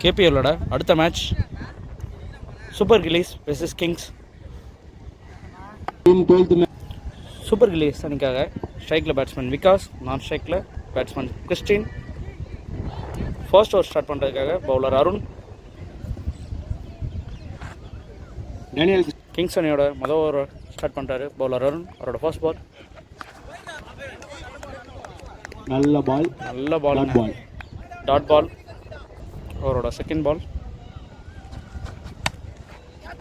கேபிஎல்லோட அடுத்த match super gillies versus Kings. Super கில்லிஸ் அணிக்காக ஸ்ட்ரைக்கில் பேட்ஸ்மேன் விகாஸ், நான் ஸ்ட்ரைக்கில் batsman Christian. First over start பண்ணுறதுக்காக பவுலர் அருண். கிங்ஸ் அணியோட மொதல் ஓவர் ஸ்டார்ட் பண்ணுறாரு பவுலர் அருண். அவரோட ஃபர்ஸ்ட் பால் நல்ல பால் டாட் பால். அவரோட செகண்ட் பால்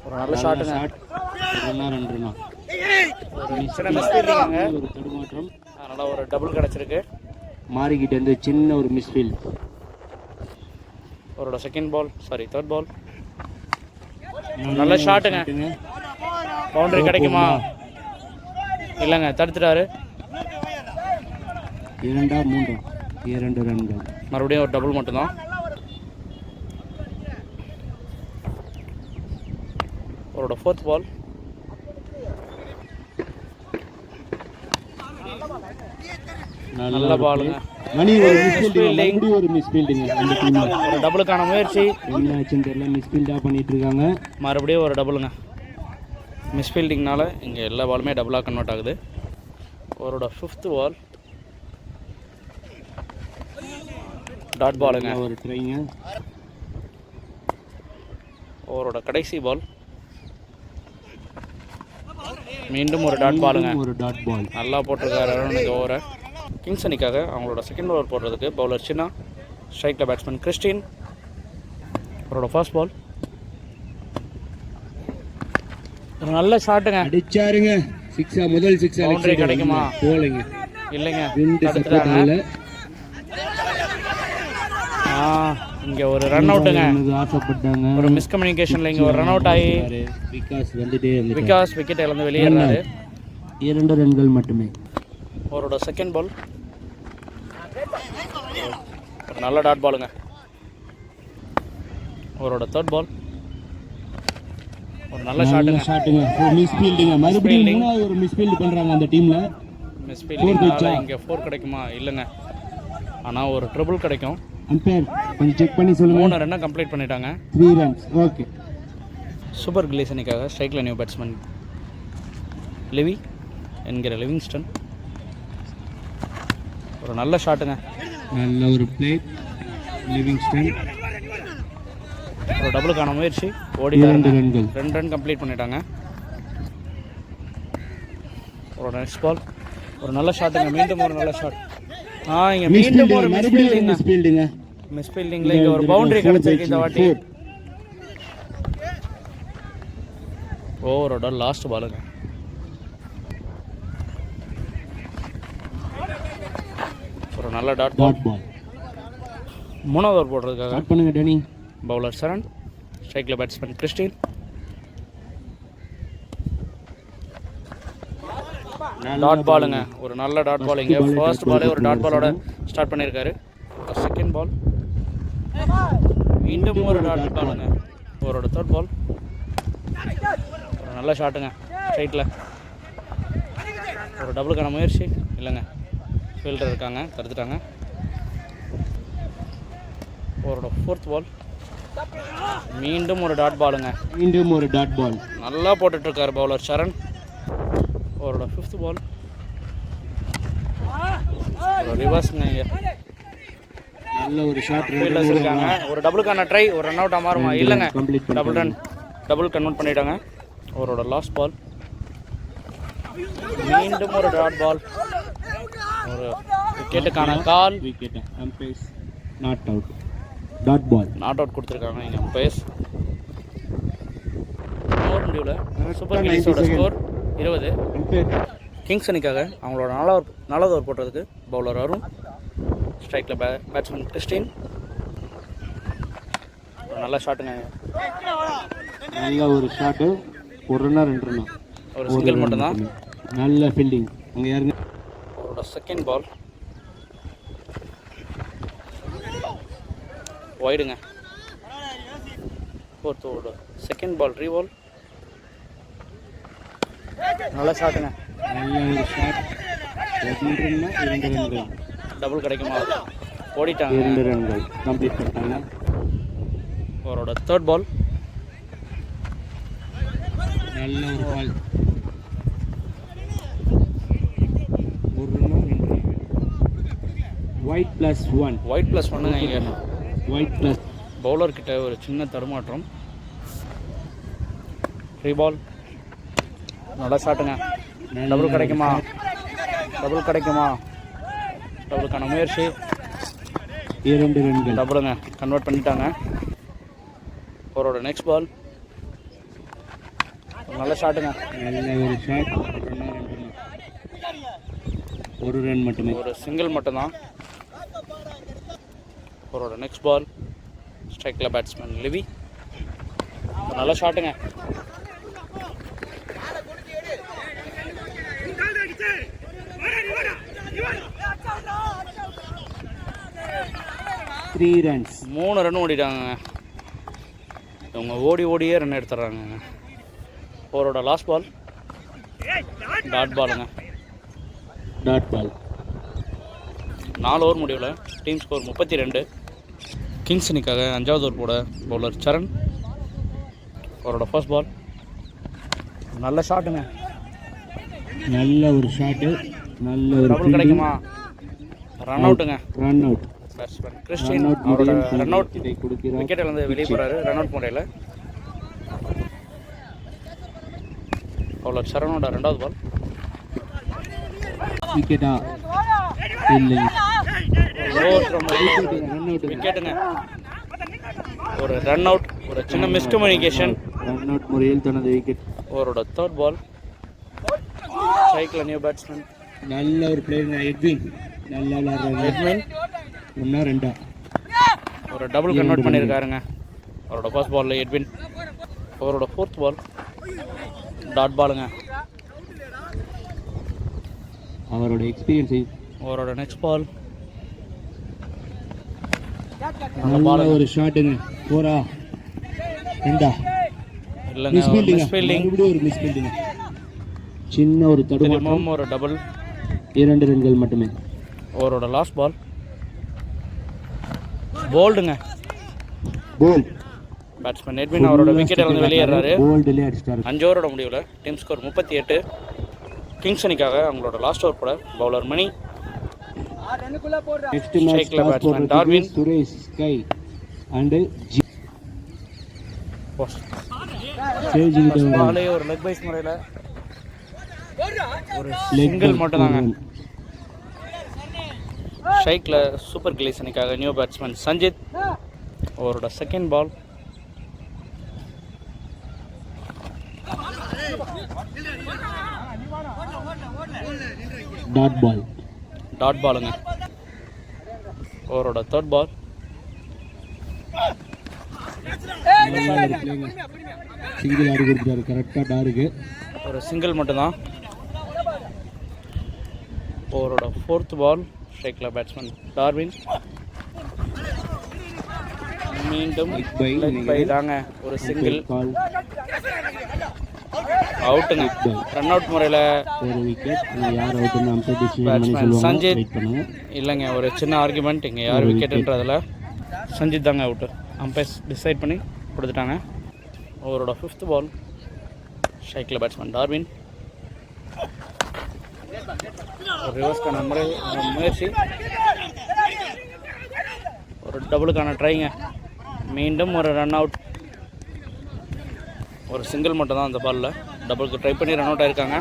ஒரு நல்ல ஷாட்டுங்க. சின்ன மிஸ்ஃபீல்டிங்க, அதனால ஒரு டபுள் கிடச்சிருக்கு. மாறிக்கிட்டு வந்து சின்ன ஒரு மிஸ்ஃபீல். அவரோட செகண்ட் பால் தேர்ட் பால் நல்ல ஷாட்டுங்க. பவுண்டரி கிடைக்குமா? இல்லைங்க, தடுத்துட்டாரு. 2 ரன்கள். மறுபடியும் ஒரு டபுள் மட்டும்தான். அவரோட ஃபோர்த் பால் நல்ல பாலுங்க. ஒரு டபுளுக்கான முயற்சி, பண்ணிட்டு இருக்காங்க. மறுபடியும் ஒரு டபுளுங்க. மிஸ்ஃபீல்டிங்னால இங்கே எல்லா பாலுமே டபுளாக கன்வெர்ட் ஆகுது. அவரோட ஃபிஃப்த் பால் டாட் பாலுங்க. ஒரு ட்ரைங்க. அவரோட கடைசி பால் மீண்டும் ஒரு டாட் பாலுங்க. நல்லா போட்டிருக்காரு அருணுக்கு ஓவரை. கிங்ஸ் அணிக்காக அவங்களோட செகண்ட் ஓவர் போடுறதுக்கு பவுலர் சின்னா, ஸ்ட்ரைக்கில் பேட்ஸ்மேன் கிறிஸ்டின். அவரோட ஃபர்ஸ்ட் பால் ஒரு நல்ல ஷாட்டுங்க. அடிச்சாருங்க. முதல் சிக்ஸ். பவுண்டரி கிடைக்குமா? போலங்க. இல்லைங்க, இங்கே ஒரு ரன் அவுட்டுங்க. ஆசைப்பட்டாங்க. ஒரு மிஸ்கம்யூனிகேஷனில் இங்கே ஒரு ரன் அவுட் ஆகி விகாஸ் விக்கெட் இழந்து வெளியேறாரு. 2 ரன்கள் மட்டுமே. அவரோட செகண்ட் பால் ஒரு நல்ல டாட் பாலுங்க. அவரோட தேர்ட் பால் ஒரு நல்ல ஷாட்டுங்க. மிஸ்ஃபீல்டிங். மறுபடியும் ஒரு மிஸ்ஃபீல்ட் பண்றாங்க அந்த டீம்ல. மிஸ்ஃபீல்டிங்னால இங்கே 4 கிடைக்குமா? இல்லைங்க, ஆனால் ஒரு ட்ரிபிள் கிடைக்கும். அம்பையர் கொஞ்சம் செக் பண்ணி சொல்லுங்க. 3 ரன்னை கம்ப்ளீட் பண்ணிட்டாங்க. 3 ரன்ஸ். ஓகே. சூப்பர் கில்லிஸ் அணிக்காக ஸ்ட்ரைக்கில் நியூ பேட்ஸ்மேன் லிவி என்கிற லிவிங்ஸ்டன். ஒரு நல்ல ஷாட்டுங்க. நல்ல ஒரு பிளே லிவிங்ஸ்டன். ஒரு டபுளுக்கான முயற்சி, ஓடி 2 ரன் கம்ப்ளீட் பண்ணிட்டாங்க. ஒரு நெக்ஸ்ட் பால் ஒரு நல்ல ஷாட்டுங்க. மீண்டும் ஒரு நல்ல ஷாட். இங்கே மீண்டும் ஒரு மிஸ்ஃபீல்டிங்ல இங்கே ஒரு பவுண்டரி கிடைச்சிருக்கு இந்த வாட்டி. ஓவரோட லாஸ்ட் பாலுங்க. ஒரு நல்ல டாட் பால். மூணாவது ஓவர் போடுறதுக்காக பவுலர் சரண், ஸ்ட்ரைக்கில் பேட்ஸ்மேன் கிறிஸ்டின். டாட் பாலுங்க. ஒரு நல்ல டாட் பால். இங்கே ஃபர்ஸ்ட் பாலே ஒரு டாட் பாலோட ஸ்டார்ட் பண்ணியிருக்காரு. செகண்ட் பால் மீண்டும் ஒரு டாட் பாலுங்க. அவரோட தேர்ட் பால் ஒரு நல்ல ஷாட்டுங்க. ஸ்ட்ரைட்டில் ஒரு டபுளுக்கான முயற்சி, இல்லைங்க, ஃபீல்டர் இருக்காங்க, தடுத்துட்டாங்க. அவரோட ஃபோர்த் பால் மீண்டும் ஒரு டாட் பாலுங்க. நல்லா போட்டுட்ருக்காரு பவுலர் சரண். அவரோட ஃபிஃப்த் பால் ஒரு ரிவர்ஸ்ங்க. இங்கே நல்ல ஒரு ஷாட் ஃபீல்டர்ஸ் இருக்காங்க. ஒரு டபுளுக்கான ட்ரை, ஒரு ரன் அவுட் மாறுமா? இல்லைங்க, டபுள் கன்வெர்ட் பண்ணிட்டாங்க. அவரோட லாஸ்ட் பால் மீண்டும் ஒரு டாட் பால். ஒரு விக்கெட்டுக்கான கால். நாட் அவுட் கொடுத்துருக்காங்க இங்கே அம்பையர்ஸ். ஓவர் முடிவில் சூப்பர் கிங்ஸோட ஸ்கோர் 20. கிங்ஸ் அணிக்காக அவங்களோட நாலாவது ஓவர் போடுறதுக்கு பவுலர் அருண், ஸ்ட்ரைக்கில் பேட்ஸ்மேன் கிறிஸ்டின். நல்ல ஷாட்டுங்க. நல்ல ஒரு ஷாட்டு. 1 ரன்னா 2 ரன்னா. ஒரு சிங்கிள் மட்டும்தான். நல்ல ஃபீல்டிங். அங்கே யாருங்க? அவரோட செகண்ட் பால் வைடுங்க. Fourth over second ball reball. நல்ல ஷாட்டுங்க. நல்ல ஒரு ஷாட். 2 ரன்கள். டபுள் கிடைக்குமா? ஓடிட்டாங்க. 2 ரன்கள் கம்ப்ளீட் பண்ணிட்டாங்க. அவரோட தேர்ட் பால். நல்ல ஒரு பால். ஒரு run wide plus 1. Wide plus ஒன்றுங்க. இங்கே ஒயிட் ப்ளஸ் பவுலர் கிட்ட ஒரு சின்ன தடுமாற்றம். Free ball. நல்லா ஷாட்டுங்க. டபுள் கிடைக்குமா? டபுள் கிடைக்குமா? டபுளுக்கான முயற்சி. 2 ரன்கள். டபுளுங்க, கன்வெர்ட் பண்ணிட்டாங்க. அவரோட நெக்ஸ்ட் பால். நல்ல ஷாட்டுங்க. நல்ல ஒரு ஷாட். ஒரு ரன் மட்டுமே. ஒரு சிங்கிள் மட்டும்தான். அவரோட நெக்ஸ்ட் பால். ஸ்ட்ரைக்கில் பேட்ஸ்மேன் லிவி. நல்ல ஷாட்டுங்க. Three runs. 3 ரன் ஓடிட்டாங்க. இவங்க ஓடியே ரன் எடுத்துடுறாங்க. அவரோட லாஸ்ட் பால். டாட் பாலுங்க. Dot ball. 4 ஓவர் முடிவில் டீம் ஸ்கோர் 32. கிங்ஸ் அணிக்காக 5வது ஓவர் போட பவுலர் சரண். அவரோட ஃபர்ஸ்ட் பால். நல்ல ஷாட்டுங்க. நல்ல ஒரு ஷாட்டு. நல்ல ஒரு டபுள் கிடைக்குமா? ரன் அவுட்டுங்க. Run out. பேட்ஸ்மேன் கிறிஸ்டின் அவரோட ரன் அவுட். விக்கெட்டில் இருந்து வெளியே போகிறாரு ரன் அவுட் முறையில். பவுலர் சரணோட 2வது பால். விக்கெட்டா? இல்லை. விக்கெட்டுங்க. ஒரு ரன் அவுட். ஒரு சின்ன மிஸ்கம்யூனிகேஷன். ரன் அவுட் முறையில் தனது விக்கெட். அவரோட தேர்ட் பால். ஸ்ட்ரைக்கில் நியூ பேட்ஸ்மேன். நல்ல ஒரு பிளேயர் எட்வின். நல்லா விளையாடுறாங்க. எட்வின் 1-2. ஒரு டபுள் கன்வெர்ட் பண்ணியிருக்காருங்க. அவரோட ஃபர்ஸ்ட் பாலில் எட்வின். அவரோட ஃபோர்த் பால். டாட் பாலுங்க. அவரோட எக்ஸ்பீரியன்ஸை. அவரோட நெக்ஸ்ட் பால். நல்ல ஒரு ஷாட்டுங்க. 4-ஆ 2-ஆ? இல்லைங்க, மிஸ்ஃபீல்டிங். மறுபடியும் ஒரு மிஸ்ஃபீல்டிங். சின்ன ஒரு தடுமாற்றம். ஒரு டபுள். 2 ரன்கள் மட்டுமே. அவரோட லாஸ்ட் பால். போல்டுங்க. போல்ட். பேட்ஸ்மேன் எட்வின் அவரோட விக்கெட்டில் வந்து வெளியேறாரு. போல்டிலே அடிச்சிட்டாரு. 5 ஓவரோட முடிவில் டீம் ஸ்கோர் 38. கிங்ஸ் அணிக்காக அவங்களோட லாஸ்ட் ஓவர் போட bowler Mani. Next match batsman Darwin. Suresh ஸ்கை அண்ட் பாலே ஒரு லெக் பைஸ் முறையில் ஒரு சிங்கிள் மட்டும் தாங்க. ஷைக்கில் சூப்பர் கில்லிஸ் அணிக்காக நியூ பேட்ஸ்மேன் சஞ்சித். அவரோட second ball. Dot ball. Dot பாலுங்க. அவரோட தேர்ட் பால். சிங்கிள் ஆடி கொடுத்தாரு கரெக்டாக டாருக்கு. ஒரு சிங்கிள் மட்டும்தான். அவரோட ஃபோர்த் பால். ஸ்ட்ரைக்கில் பேட்ஸ்மேன் டார்வின். மீண்டும் லெக் பை தாங்க. ஒரு சிங்கிள். அவுட்டுங்க. ரன் அவுட் முறையில் ஒரு விக்கெட். யார் அவுட்டுன்னு பேட்ஸ்மேன் சஞ்சித். இல்லைங்க, ஒரு சின்ன ஆர்குமெண்ட். இங்கே யார் விக்கெட்டுன்றதில் சஞ்சித் தாங்க அவுட்டு. அம்பையர்ஸ் டிசைட் பண்ணி கொடுத்துட்டாங்க. அவரோட ஃபிஃப்த் பால். ஸ்ட்ரைக்கில் பேட்ஸ்மேன் டார்வின். ஒரு ரிவர்ஸ்க்கான முயற்சி. ஒரு டபுளுக்கான ட்ரைங்க. மீண்டும் ஒரு ரன் அவுட். ஒரு சிங்கிள் மட்டும் தான் அந்த பாலில். டபுளுக்கு ட்ரை பண்ணி ரன் அவுட் ஆயிருக்காங்க.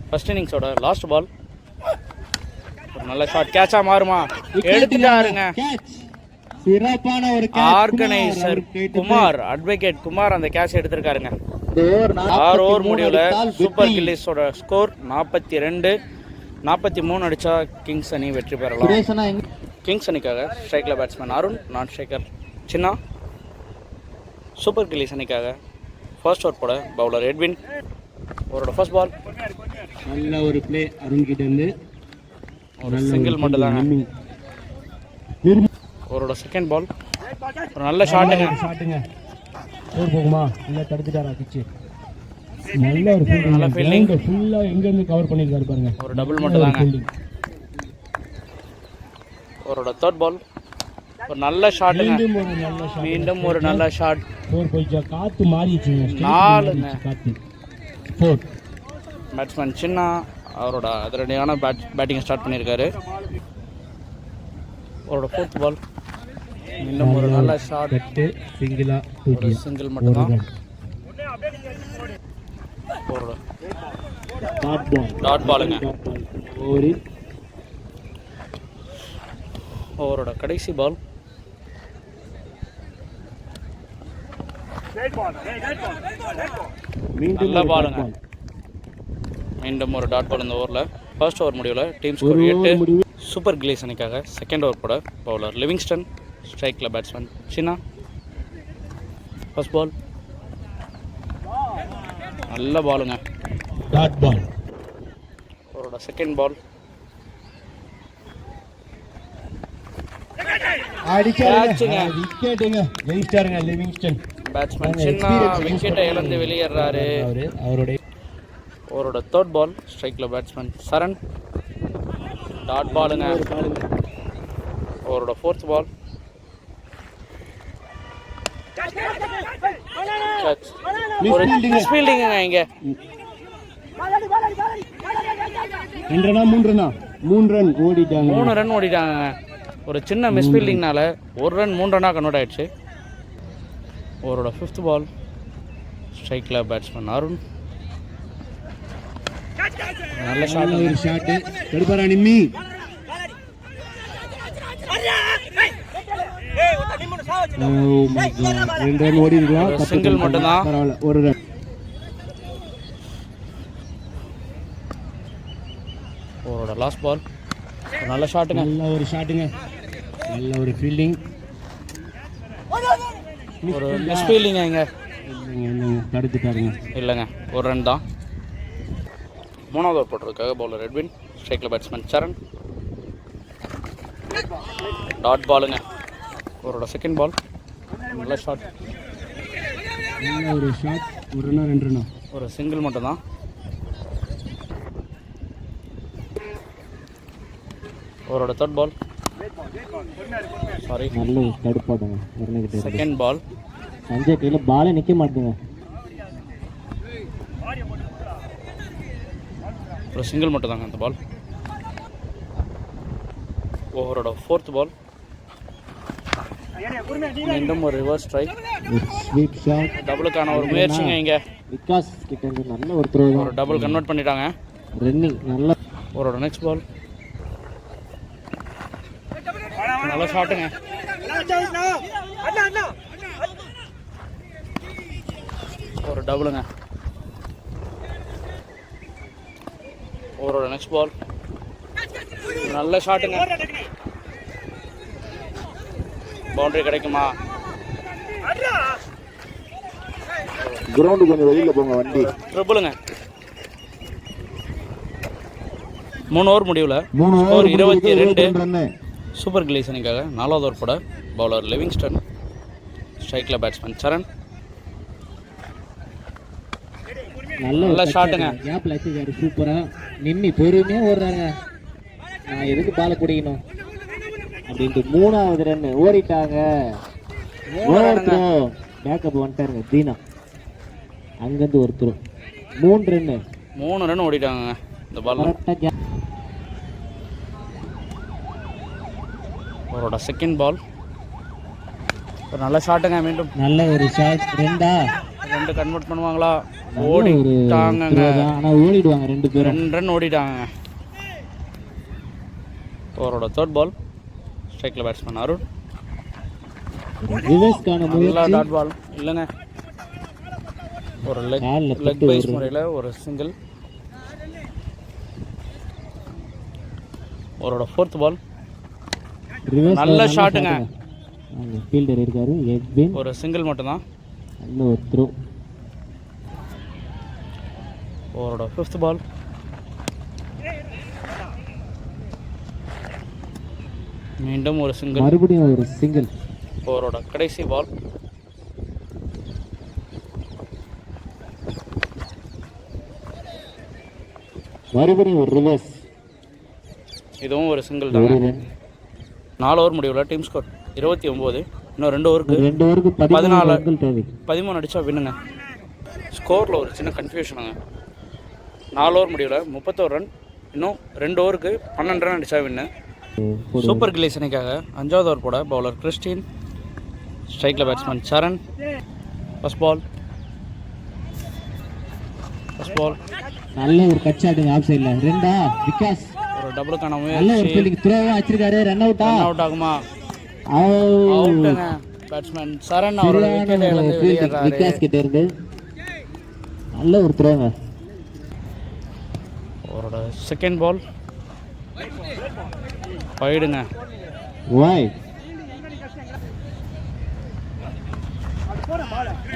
ஃபர்ஸ்ட் இன்னிங்ஸோட லாஸ்ட் பால். ஒரு நல்ல ஷாட். கேட்சா மாறுமா? எடுத்துட்டாருங்க. சிறப்பான ஒரு ஆர்கனைசர் குமார், அட்வொகேட் குமார் அந்த கேட்ச் எடுத்திருக்காருங்க. 6 ஓவர் முடிவில் சூப்பர் கில்லிஸோட ஸ்கோர் 42. 43 அடித்தா கிங்ஸ் அணி வெற்றி பெறலாம். கிங்ஸ் அணிக்காக ஸ்ட்ரைக்கில் பேட்ஸ்மேன் அருண். நான் ஸ்ட்ரைக்கர் சின்னா. சூப்பர் கில்லிஸ் அணிக்காக ஃபர்ஸ்ட் ஓவர் போட பவுலர் எட்வின். அவரோட ஃபர்ஸ்ட் பால். நல்ல ஒரு பிளே அருண் கிட்ட இருந்து. ஒரு சிங்கிள் மட்டும் தாங்க. அவரோட செகண்ட் பால். ஒரு நல்ல ஷாட்டுங்க. ஊர் போகுமா? இல்லை தடுத்துட்டாரா பிச்சு. நல்ல ஒரு நல்ல ஃபீல்டிங். ஃபுல்லாக எங்கேருந்து கவர் பண்ணியிருக்காரு பாருங்க. ஒரு டபுள் மட்டும் தாங்க. அவரோட தேர்ட் பால். ஒரு நல்ல ஷாட்டுங்க. மீண்டும் ஒரு நல்ல ஷாட். மீண்டும் ஒரு நல்ல ஷாட். 4 போயிச்சா, காத்து மாறிடுச்சுங்க. 4ங்க. காத்து 4. பேட்ஸ்மேன் சின்ன அவரோட அதிரடியான பேட்டிங் ஸ்டார்ட் பண்ணியிருக்காரு. அவரோட 4th பால். மீண்டும் ஒரு நல்ல ஷாட். சிங்கிளா ஒரு சிங்கிள் மட்டும்தான். அவரோட டாட் பாலுங்க. அவரோட கடைசி பால். நல்ல பாலுங்க. மீண்டும் ஒரு டாட் பால் இந்த ஓவரில். ஃபர்ஸ்ட் ஓவர் முடிவில் டீம் ஸ்கோர் 8. சூப்பர் கிளீஸ் அணிக்காக செகண்ட் ஓவர் போட பவுலர் லிவிங்ஸ்டன், ஸ்ட்ரைக்கில் பேட்ஸ்மேன் சின்னா. ஃபர்ஸ்ட் பால் நல்ல பாலுங்க. Dot ball. அவரோட செகண்ட் பால். அடிச்சாருங்க. விக்கெட்டுங்க. யங்ஸ்டருங்க லிவிங்ஸ்டன். பேட்ஸ்மேன் சின்ன விக்கெட்டை இழந்து வெளியேறாரு. அவரோட 3rd பால். ஸ்ட்ரைக்கில் பேட்ஸ்மேன் சரண். டாட் பாலுங்க. அவரோட 4th பால். ஒரு மிஸ்ஃபீல்டிங்க இங்க. 2 ரன் ஓடிட்டாங்க. 3 ரன் ஓடிட்டாங்க. ஒரு சின்ன மிஸ்ஃபீல்டிங்னால 1 ரன் 3 ரன்னாக கன்வெர்ட் ஆயிடுச்சு. அவரோட 5th பால். ஸ்ட்ரைக்கில் பேட்ஸ்மேன் அருண். நல்ல ஷாட். ஒரு ஷாட். தடுப்பாரா Nimmi. Oh my god. 2 run ஓடி இருக்கலாம். சிங்கிள் மட்டும்தான். பரவாயில்ல. 1 ரன். அவரோட லாஸ்ட் பால். நல்ல ஷாட்டுங்க. நல்ல ஒரு ஷாட்டுங்க. நல்ல ஒரு ஃபீல்டிங். ஒரு மிஸ்ஃபீல்டிங்க இங்க. தடுத்துட்டாருங்க. இல்லைங்க, 1 ரன் தான். 3வது ஓவர் போட்டிருக்காங்க பவுலர் எட்வின், ஸ்ட்ரைக்கில் பேட்ஸ்மேன் சரண். டாட் பாலுங்க. அவரோட செகண்ட் பால். நல்ல ஷாட். நல்ல ஒரு ஷாட். 1 ரன்னா 2 ரன்னா. ஒரு சிங்கிள் மட்டும்தான். அவரோட 3rd பால். சாரி, நல்ல தடுப்பாடுங்க. Second ball. சஞ்சய் கையில் பாலே நிற்க மாட்டேங்க. ஒரு சிங்கிள் மட்டும் தாங்க அந்த பால். ஓவரோட 4th பால். மீண்டும் ஒரு ரிவர்ஸ் ட்ரை. Sweep shot. டபுளுக்கான ஒரு முயற்சிங்க இங்கே. விகாஸ் கிட்ட இருந்து நல்ல ஒரு த்ரோ. ஒரு டபுள் கன்வெர்ட் பண்ணிட்டாங்க. ரன்னிங் நல்ல. அவரோட நெக்ஸ்ட் பால். நல்ல ஷாட்டுங்க. ஒரு டபுளுங்க. அவரோட நெக்ஸ்ட் பால். நல்ல ஷாட்டுங்க. பவுண்டரி கிடைக்குமா? கிரவுண்டு கொஞ்சம் வெளியில போங்க வண்டி. ட்ரிபிளுங்க. 3 ஓவர் முடிவில் ஸ்கோர் 22. சூப்பர் கிளீஸ் அணிக்காக 4வது ஓவர் போட பவுலர் லிவிங்ஸ்டன், ஸ்ட்ரைக்கில் பேட்ஸ்மேன் சரண். நல்ல ஷாட்டுங்க. கேப்ல வச்சிருக்காரு சூப்பரா. நிம்மி பொறுமையா ஓடுறாங்க. நான் எதுக்கு பால குடிக்கணும் அப்படின்ட்டு 3வது ரன் ஓடிட்டாங்க. பேக்கப் வந்துட்டாருங்க தீனா. அங்கிருந்து ஒருத்தர் 3 ரன் ஓடிட்டாங்க இந்த பால். அவரோட செகண்ட் பால். ஒரு நல்ல ஷாட்டுங்க. மீண்டும் நல்ல ஒரு ஷாட். 2 கன்வெர்ட் பண்ணுவாங்களா? ஓடிட்டாங்க. ஆனா ஓடிடுவாங்க 2 பேரும். 2 ரன் ஓடிட்டாங்க. அவரோட 3rd பால். ஸ்ட்ரைக்கில் பேட்ஸ்மேன் அருண். நல்ல டாட் பால் இல்லைங்க. ஒரு லெக் பைஸ் முறையில் ஒரு சிங்கிள். அவரோட 4th பால். நல்ல ஷாட்டுங்க. ஃபீல்டர் இருக்காரு எட்வின். ஒரு சிங்கிள் மட்டும்தான். நல்ல ஒரு த்ரோ. அவரோட 5th பால். மீண்டும் ஒரு சிங்கிள். மறுபடியும் ஒரு சிங்கிள். அவரோட கடைசி பால். மறுபடியும் ஒரு ரிவர்ஸ். இதுவும் ஒரு சிங்கிள் தான். 4 ஓவர் முடிவில் டீம் ஸ்கோர் 29. இன்னும் 2 ஓவருக்கு 2 ஓவருக்கு 14 ரன்கள் தேவை. 13 அடித்தா வின்னுங்க. ஸ்கோரில் ஒரு சின்ன கன்ஃபியூஷனுங்க. 4 ஓவர் முடியல, 31 ரன். இன்னும் 2 ஓவருக்கு 12 ரன் அடித்தா வின்னு. சூப்பர் கில்லிஸ் அணிக்காக 5வது ஓவர் போட பவுலர் கிறிஸ்டின், ஸ்ட்ரைக்கில் பேட்ஸ்மேன் சரண். ஃபர்ஸ்ட் பால் நல்ல ஒரு கட் ஷாட்டுங்க ஆஃப் சைடுல. ரெண்டா விகாஸ் ஒரு டபுளுக்கான நல்ல ஒரு முயற்சி. ஃபீல்டிங் த்ரோவா வச்சிருக்காரு. ரன் அவுட் ஆகுமா? அவுட்டுங்க. பேட்ஸ்மேன் சரண் அவரோட விக்கெட்டை இழந்து வெளியேறாரு. விகாஸ் கிட்ட இருந்து நல்ல ஒரு த்ரோங்க. அவரோட செகண்ட் பால் வைடுங்க. வாய்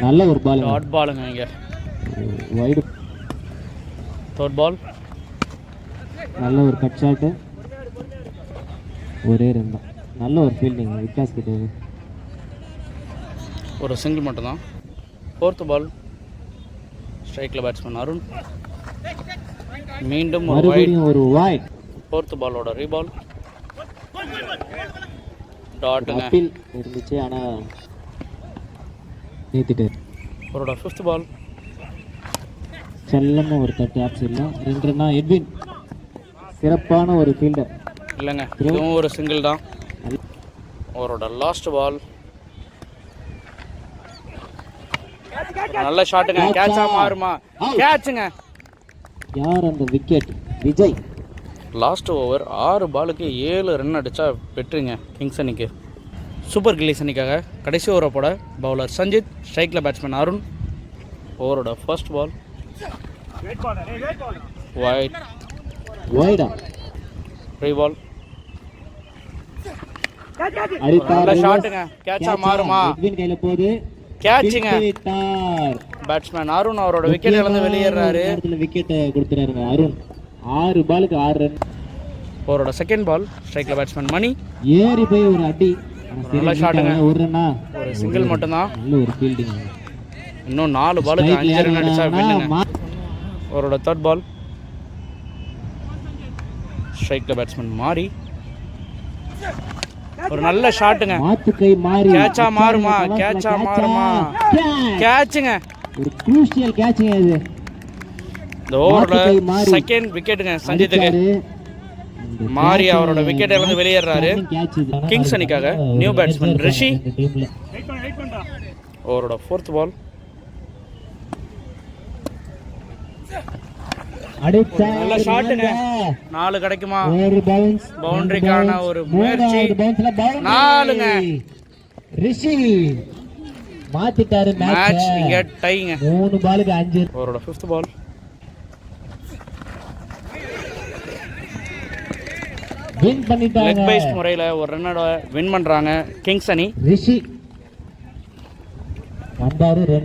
நல்ல ஒரு பால். டாட் பாலுங்க. இங்க வைடு. தேர்ட் பால் நல்ல ஒரு கட் ஷாட்டு. ஒரே ரன் தான். நல்ல ஒரு ஃபீல்டிங் விகாஸ் கிட்ட. ஒரு சிங்கிள் மட்டும்தான். ஃபோர்த் பால் ஸ்ட்ரைக்கில் பேட்ஸ்மேன் அருண். மீண்டும் ஒரு வைட். ஒரு வைட். ஃபோர்த் பாலோட ரீபால். டாட்டுங்க. அப்பீல் இருந்துச்சு ஆனா நீத்திட்டு. அவரோட ஃபிஃப்த் பால் செல்லமா ஒரு தட்டு ஆப்ஸ் இல்லை. 2 ரன்னா. எட்வின் சிறப்பான ஒரு ஃபீல்டர். இல்லைங்க, இதுவும் ஒரு சிங்கிள் தான். அவரோட லாஸ்ட் பால் நல்ல ஷாட்டுங்க. கேட்சா மாறுமா? கேட்சுங்க. யார் அந்த விக்கெட்? விஜய். லாஸ்ட் ஓவர் 6 பாலுக்கு 7 ரன் அடித்தா வெற்றிங்க கிங்ஸ் அணிக்கு. சூப்பர் கில்லிஸ் அணிக்காக கடைசி ஓவரை போட பவுலர் சஞ்சித், ஸ்ட்ரைக்கில் பேட்ஸ்மேன் அருண். ஓவரோட ஃபர்ஸ்ட் பால் வைட். வைடா. ரீபால். நல்ல ஷாட்டுங்க. கேட்சா மாறுமா? எட்வின் கையில போகுது. கேட்சுங்க. பேட்ஸ்மேன் அருண் அவரோட விக்கெட் இழந்து வெளியேறாரு. விக்கெட் கொடுத்துறாருங்க அருண். 6 பாலுக்கு 6 ரன். அவரோட செகண்ட் பால் ஸ்ட்ரைக்கில் பேட்ஸ்மேன் மணி. ஏறி போய் ஒரு அடி. நல்ல ஷாட்டுங்க. ஒரு ரன்னா. ஒரு சிங்கிள் மட்டும்தான். நல்ல ஒரு ஃபீல்டிங். இன்னும் 4 பாலுக்கு 5 ரன் அடிச்சா வின்னுங்க. அவரோட தேர்ட் பால் ஸ்ட்ரைக்கில் பேட்ஸ்மேன் மாறி. ஒரு நல்ல ஷாட்டுங்க. மாத்து கை மாறி. கேட்சா மாறுமா? கேட்சா மாறுமா? கேட்சுங்க. ஒரு க்ரூஷியல் கேட்சுங்க இது. இந்த ஓவரோட செகண்ட் விக்கெட்டுங்க சஞ்சித்துக்கு. மாறி அவரோட விக்கெட் இழந்து வெளியேறாரு. கிங்ஸ் அணிக்காக நியூ பேட்ஸ்மேன் ரிஷி. அவரோட ஃபோர்த் பால் நல்ல ஷாட்டுங்க. 4 கிடைக்குமா? பவுண்டரிக்கான ஒரு முயற்சி. 4ங்க. ரிஷி மாத்திட்டாரு மேட்ச். இங்க டைங்க. 3 பாலுக்கு 5. அவரோட ஃபிஃப்த் பால் வின் பண்ணிட்டாங்க. லெக் பைஸ் முறையில் ஒரு ரன்னோட வின் பண்றாங்க கிங்ஸ் அணி. ரிஷி வந்தாரு.